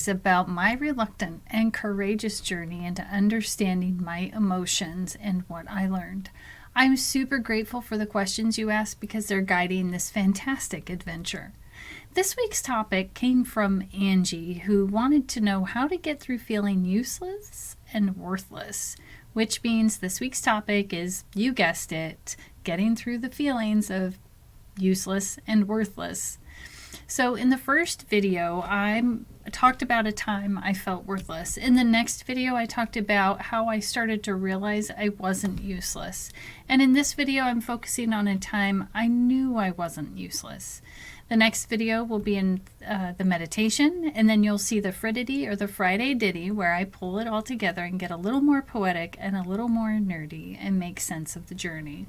is about my reluctant and courageous journey into understanding my emotions and what I learned. I'm super grateful for the questions you asked because they're guiding this fantastic adventure. This week's topic came from Angie, who wanted to know how to get through feeling useless and worthless, which means this week's topic is, you guessed it, getting through the feelings of useless and worthless. So in the first video, I talked about a time I felt worthless. In the next video, I talked about how I started to realize I wasn't useless. And in this video, I'm focusing on a time I knew I wasn't useless. The next video will be in the meditation, and then you'll see the Friday or the Friday ditty, where I pull it all together and get a little more poetic and a little more nerdy and make sense of the journey.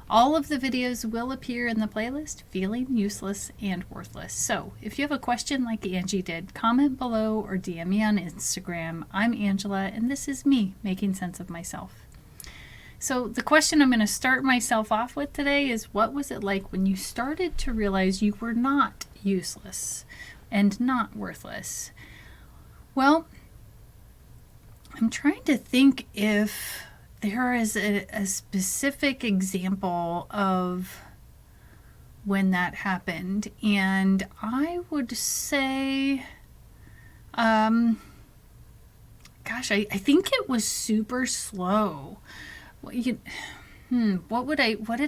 All of the videos will appear in the playlist, Feeling Useless and Worthless. So if you have a question like Angie did, comment below or DM me on Instagram. I'm Angela, and this is me making sense of myself. So the question I'm going to start myself off with today is, what was it like when you started to realize you were not useless and not worthless? Well, I'm trying to think if there is a specific example of when that happened. And I would say, I think it was super slow. What did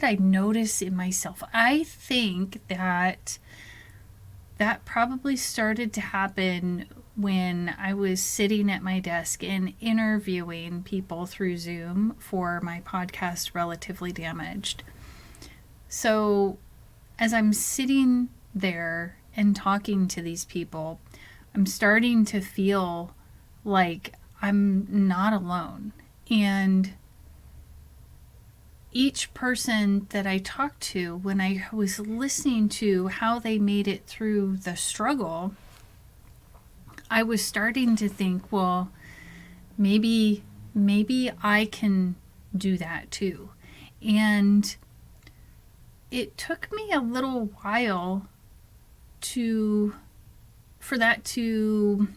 I notice in myself? I think that probably started to happen when I was sitting at my desk and interviewing people through Zoom for my podcast, Relatively Damaged. So as I'm sitting there and talking to these people, I'm starting to feel like I'm not alone. And each person that I talked to, when I was listening to how they made it through the struggle, I was starting to think, well, maybe I can do that too. And it took me a little while for that to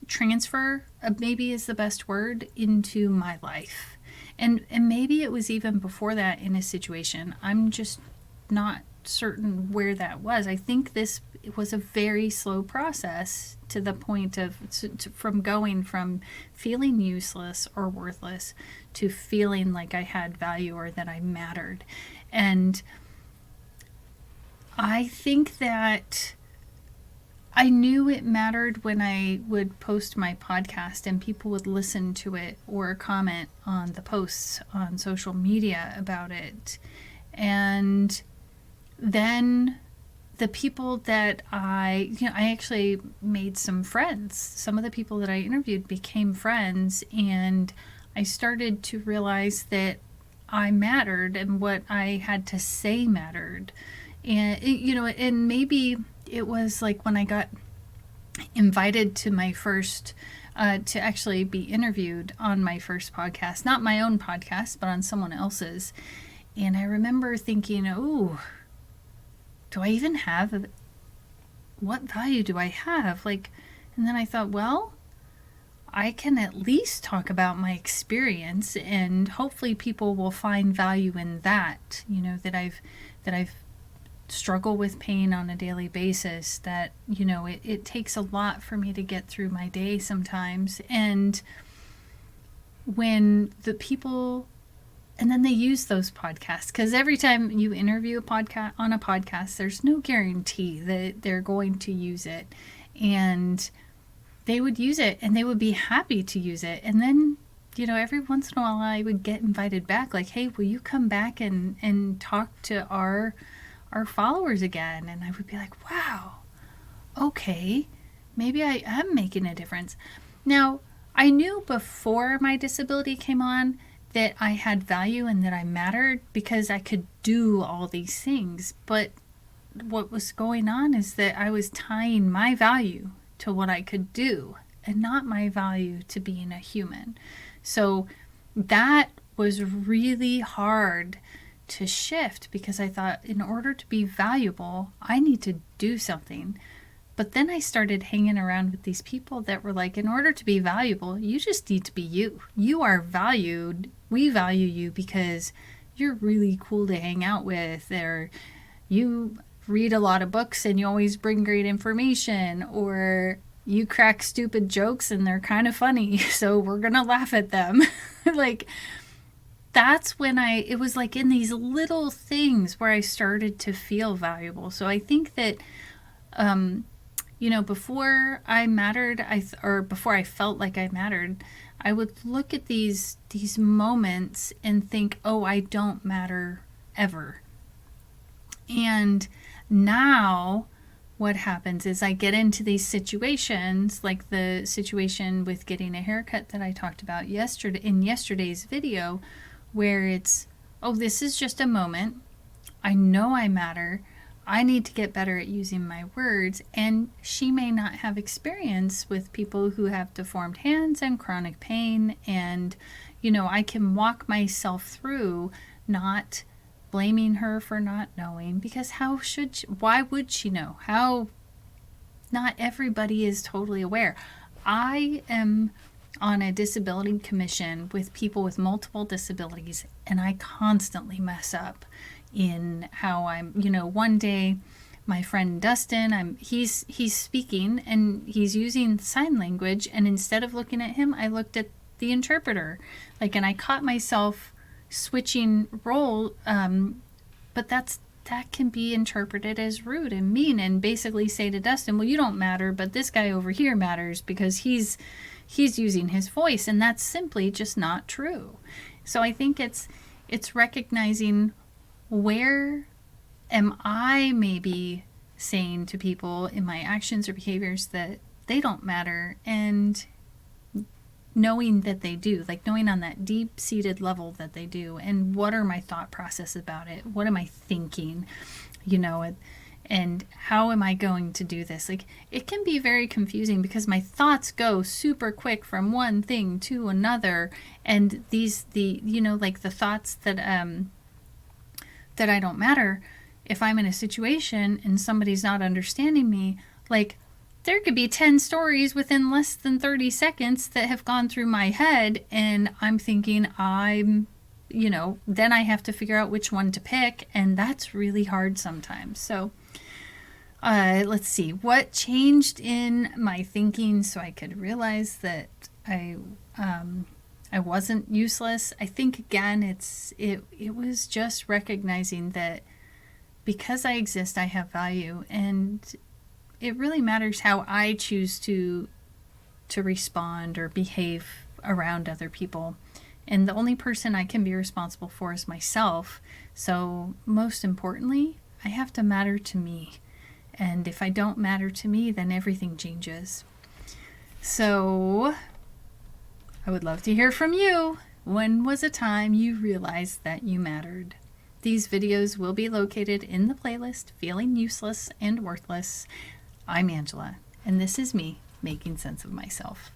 transfer, maybe is the best word, into my life. And maybe it was even before that in a situation. I'm just not certain where that was. I think this was a very slow process to the point of from going from feeling useless or worthless to feeling like I had value or that I mattered. And I think that I knew it mattered when I would post my podcast and people would listen to it or comment on the posts on social media about it. And then the people that I actually made some friends. Some of the people that I interviewed became friends, and I started to realize that I mattered and what I had to say mattered. And, and maybe it was like when I got invited to my first, to actually be interviewed on my first podcast, not my own podcast, but on someone else's. And I remember thinking, oh, do I even have, what value do I have? And then I thought, well, I can at least talk about my experience, and hopefully people will find value in that, that I've struggle with pain on a daily basis, that it takes a lot for me to get through my day sometimes. And when the people, and then they use those podcasts, because every time you interview on a podcast, there's no guarantee that they're going to use it. And they would use it and they would be happy to use it. And then every once in a while I would get invited back, like, hey, will you come back and talk to our followers again? And I would be like, wow, okay, maybe I am making a difference. Now, I knew before my disability came on that I had value and that I mattered because I could do all these things. But what was going on is that I was tying my value to what I could do and not my value to being a human. So that was really hard to shift, because I thought, in order to be valuable, I need to do something. But then I started hanging around with these people that were like, in order to be valuable, you just need to be you. You are valued. We value you because you're really cool to hang out with, or you read a lot of books and you always bring great information, or you crack stupid jokes and they're kind of funny, so we're going to laugh at them. Like, that's when it was like in these little things where I started to feel valuable. So I think that, before I mattered, or before I felt like I mattered, I would look at these moments and think, oh, I don't matter ever. And now what happens is I get into these situations, like the situation with getting a haircut that I talked about in yesterday's video, where it's, oh, this is just a moment. I know I matter. I need to get better at using my words. And she may not have experience with people who have deformed hands and chronic pain. And, I can walk myself through not blaming her for not knowing, because why would she know? Not everybody is totally aware. I am on a disability commission with people with multiple disabilities, and I constantly mess up in how I'm, one day my friend Dustin, he's speaking and he's using sign language, and instead of looking at him, I looked at the interpreter, and I caught myself switching role, but that can be interpreted as rude and mean, and basically say to Dustin, well, you don't matter, but this guy over here matters because he's using his voice, and that's simply just not true. So I think it's recognizing, where am I maybe saying to people in my actions or behaviors that they don't matter, and knowing that they do, knowing on that deep-seated level that they do, and what are my thought process about it? What am I thinking? And how am I going to do this? It can be very confusing because my thoughts go super quick from one thing to another, and the thoughts that I don't matter, if I'm in a situation and somebody's not understanding me, there could be 10 stories within less than 30 seconds that have gone through my head, and I'm thinking then I have to figure out which one to pick, and that's really hard sometimes. So let's see, what changed in my thinking so I could realize that I wasn't useless. I think, again, it was just recognizing that because I exist, I have value, and it really matters how I choose to respond or behave around other people. And the only person I can be responsible for is myself. So most importantly, I have to matter to me. And if I don't matter to me, then everything changes. So I would love to hear from you. When was a time you realized that you mattered? These videos will be located in the playlist Feeling Useless and Worthless. I'm Angela, and this is me making sense of myself.